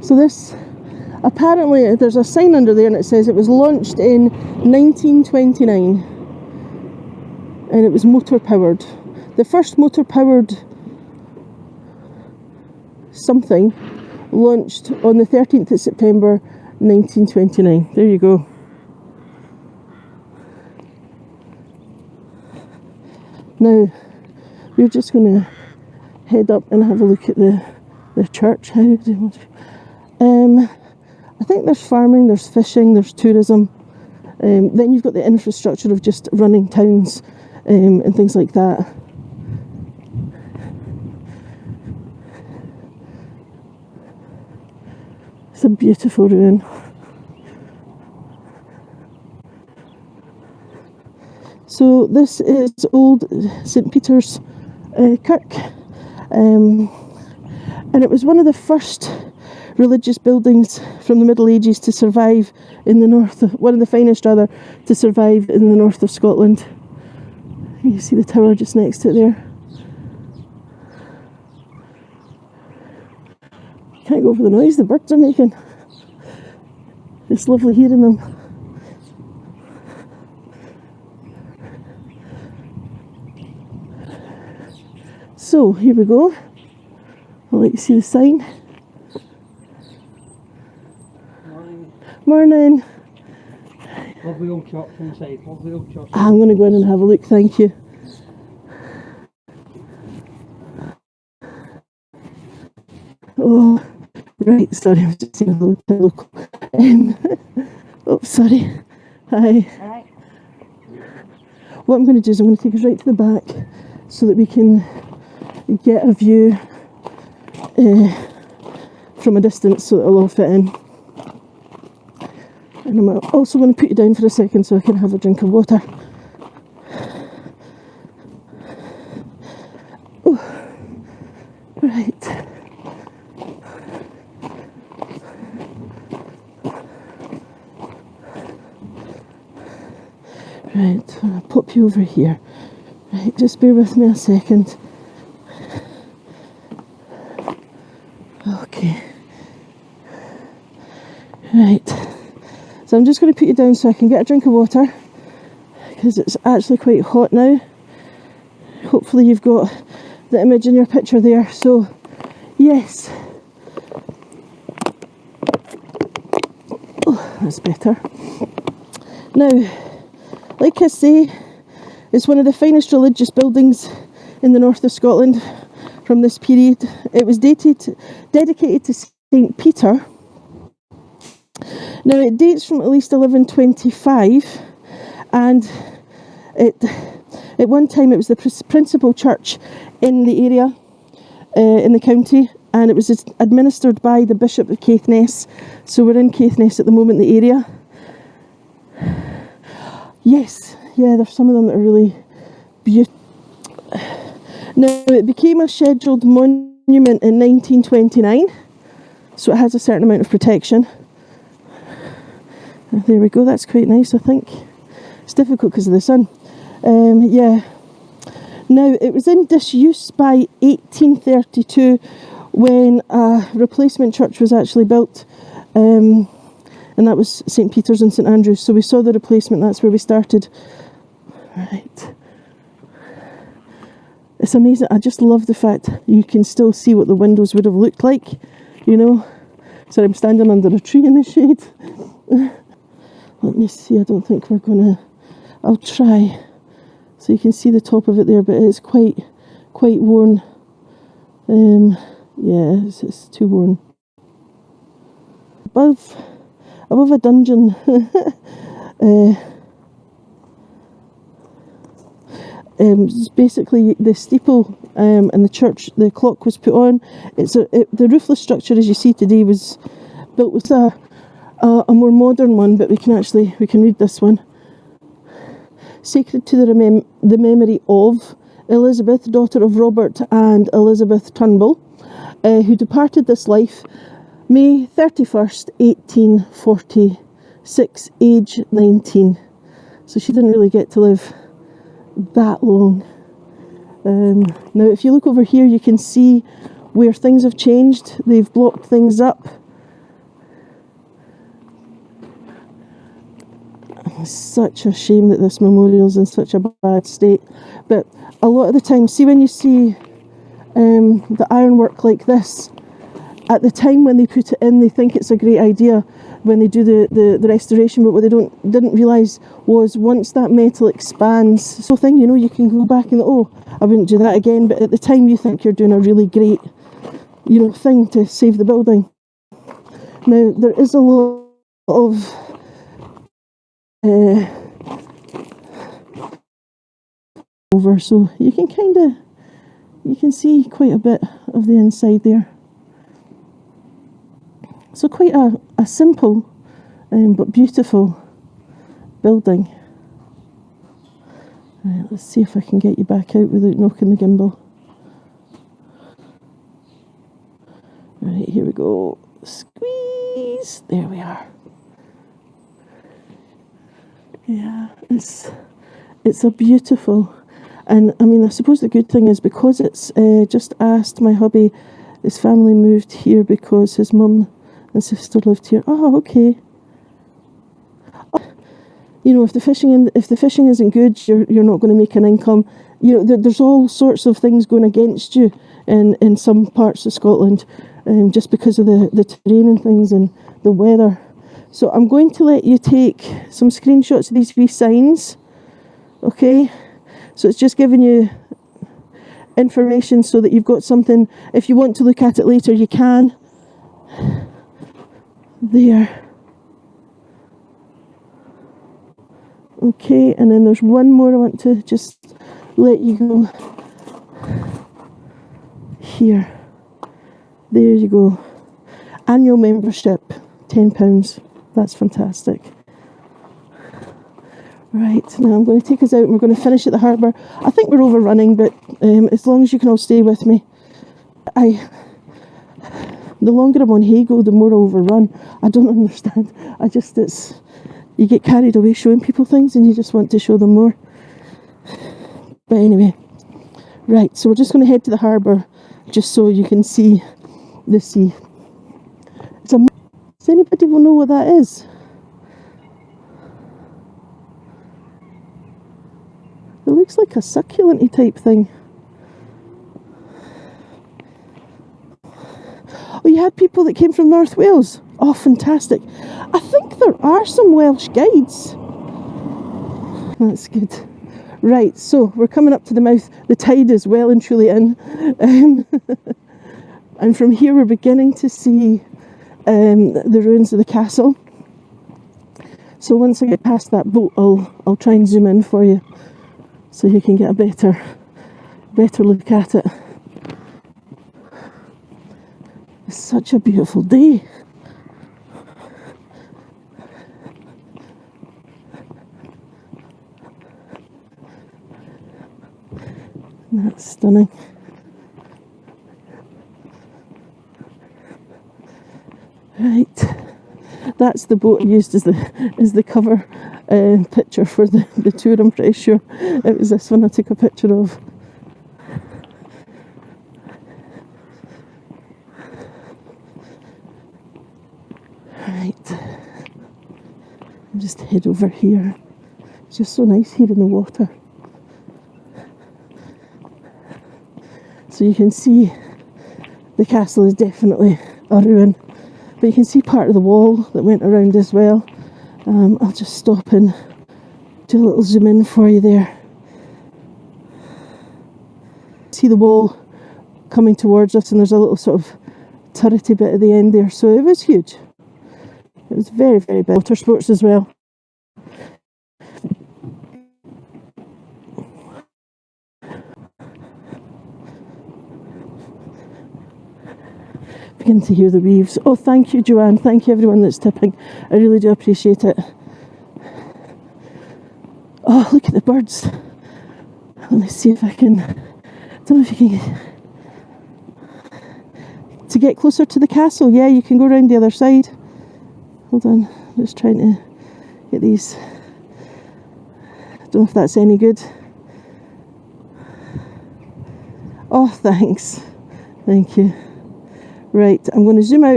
So this, apparently there's a sign under there and it says it was launched in 1929 and it was motor powered. The first motor powered something launched on the 13th of September 1929. There you go. Now we're just going to head up and have a look at the church. I think there's farming, there's fishing, there's tourism. Then you've got the infrastructure of just running towns and things like that. It's a beautiful ruin. So this is old St. Peter's Kirk, and it was one of the first religious buildings from the Middle Ages to survive in the north, one of the finest rather, to survive in the north of Scotland. You see the tower just next to it there. Can't go over the noise the birds are making. It's lovely hearing them. So here we go. I'll let you see the sign. Morning. Morning. Lovely old church inside. Lovely old church. I'm going to go in and have a look, thank you. Oh, right, sorry, I was just seeing a local. Oh, sorry. Hi. Alright. What I'm going to do is I'm going to take us right to the back so that we can get a view from a distance so that it'll all fit in. And I'm also going to put you down for a second so I can have a drink of water. Oh, right. Right, I'll pop you over here. Right, just bear with me a second. Okay. Right. So I'm just going to put you down so I can get a drink of water because it's actually quite hot now. Hopefully you've got the image in your picture there. So, yes. Oh, that's better. Now, like I say, it's one of the finest religious buildings in the north of Scotland from this period. It was dedicated to St. Peter. Now it dates from at least 1125, and at one time it was the principal church in the area, in the county, and it was administered by the Bishop of Caithness. So we're in Caithness at the moment, the area. Yes, yeah, there's some of them that are really beautiful. Now, it became a scheduled monument in 1929, so it has a certain amount of protection. There we go, that's quite nice, I think. It's difficult because of the sun. Yeah. Now, it was in disuse by 1832 when a replacement church was actually built. And that was St. Peter's and St. Andrew's. So we saw the replacement, that's where we started. Right. It's amazing. I just love the fact you can still see what the windows would have looked like, you know. So I'm standing under a tree in the shade. Let me see, I don't think we're gonna, I'll try. So you can see the top of it there, but it's quite worn. Yeah, it's too worn. Above a dungeon, basically the steeple and the church, the clock was put on. The roofless structure, as you see today, was built with a more modern one, but we can read this one. Sacred to the memory of Elizabeth, daughter of Robert and Elizabeth Turnbull, who departed this life May 31st, 1846, age 19. So she didn't really get to live that long. Now, if you look over here, you can see where things have changed. They've blocked things up. It's such a shame that this memorial's in such a bad state. But a lot of the time, see when you see the ironwork like this, at the time when they put it in, they think it's a great idea when they do the restoration, but what they didn't realise was once that metal expands, so thing, you know, you can go back and, oh, I wouldn't do that again, but at the time you think you're doing a really great, you know, thing to save the building. Now, there is a lot of over, so you can see quite a bit of the inside there. So quite a simple but beautiful building. Right, let's see if I can get you back out without knocking the gimbal. Right, here we go. Squeeze! There we are. Yeah, it's a beautiful, and I mean, I suppose the good thing is because it's just asked my hubby, his family moved here because his mum and sister lived here. Oh, okay. You know, if the fishing isn't good, you're not going to make an income. You know, there's all sorts of things going against you in some parts of Scotland, just because of the terrain and things and the weather. So I'm going to let you take some screenshots of these wee signs. Okay, so it's just giving you information so that you've got something. If you want to look at it later, you can. There. Okay, and then there's one more I want to just let you go. Here. There you go. Annual membership, £10. That's fantastic. Right, now I'm going to take us out and we're going to finish at the harbour. I think we're overrunning, but as long as you can all stay with me. The longer I'm on Heygo, the more I overrun. I don't understand. You get carried away showing people things and you just want to show them more. But anyway, right, so we're just going to head to the harbour just so you can see the sea. Does anybody will know what that is? It looks like a succulent-y type thing. Oh, you had people that came from North Wales? Oh, fantastic. I think there are some Welsh guides. That's good. Right, so we're coming up to the mouth. The tide is well and truly in. And from here we're beginning to see the ruins of the castle. So once I get past that boat, I'll try and zoom in for you so you can get a better look at it. It's such a beautiful day. That's stunning. Right, that's the boat I used as the cover picture for the tour. I'm pretty sure it was this one I took a picture of. Right, I'll just head over here. It's just so nice here in the water. So you can see the castle is definitely a ruin, but you can see part of the wall that went around as well. I'll just stop and do a little zoom in for you there. See the wall coming towards us, and there's a little sort of turrety bit at the end there, so it was huge. It was very, very big. Water sports as well. Begin to hear the waves. Oh, thank you, Joanne. Thank you, everyone that's tipping. I really do appreciate it. Oh, look at the birds. Let me see if I can... I don't know if you can... To get closer to the castle, yeah, you can go around the other side. Hold on, I'm just trying to get these. I don't know if that's any good. Oh, thanks. Thank you. Right, I'm going to zoom out